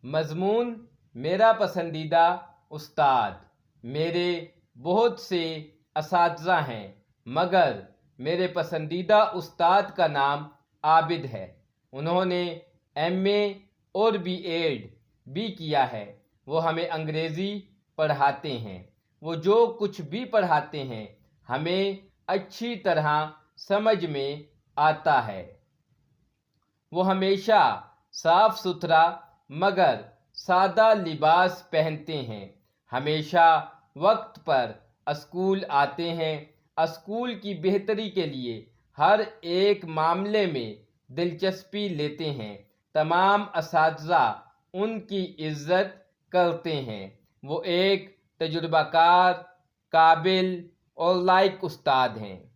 مضمون: میرا پسندیدہ استاد۔ میرے بہت سے اساتذہ ہیں مگر میرے پسندیدہ استاد کا نام عابد ہے۔ انہوں نے ایم اے اور بی ایڈ بھی کیا ہے۔ وہ ہمیں انگریزی پڑھاتے ہیں۔ وہ جو کچھ بھی پڑھاتے ہیں ہمیں اچھی طرح سمجھ میں آتا ہے۔ وہ ہمیشہ صاف ستھرا مگر سادہ لباس پہنتے ہیں۔ ہمیشہ وقت پر اسکول آتے ہیں۔ اسکول کی بہتری کے لیے ہر ایک معاملے میں دلچسپی لیتے ہیں۔ تمام اساتذہ ان کی عزت کرتے ہیں۔ وہ ایک تجربہ کار، قابل اور لائق استاد ہیں۔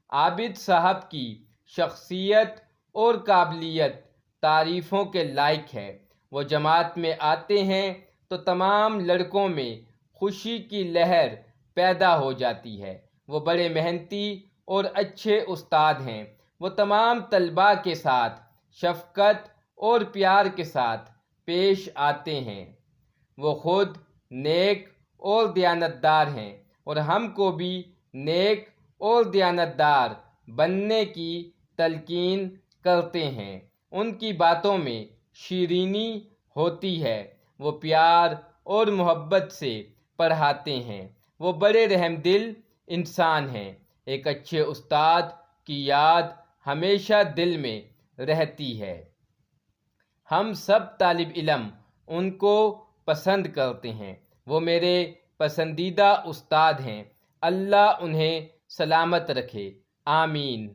عابد صاحب کی شخصیت اور قابلیت تعریفوں کے لائق ہے۔ وہ جماعت میں آتے ہیں تو تمام لڑکوں میں خوشی کی لہر پیدا ہو جاتی ہے۔ وہ بڑے محنتی اور اچھے استاد ہیں۔ وہ تمام طلباء کے ساتھ شفقت اور پیار کے ساتھ پیش آتے ہیں۔ وہ خود نیک اور دیانتدار ہیں اور ہم کو بھی نیک اور دیانتدار بننے کی تلقین کرتے ہیں۔ ان کی باتوں میں شیرینی ہوتی ہے۔ وہ پیار اور محبت سے پڑھاتے ہیں۔ وہ بڑے رحم دل انسان ہیں۔ ایک اچھے استاد کی یاد ہمیشہ دل میں رہتی ہے۔ ہم سب طالب علم ان کو پسند کرتے ہیں۔ وہ میرے پسندیدہ استاد ہیں۔ اللہ انہیں سلامت رکھے، آمین۔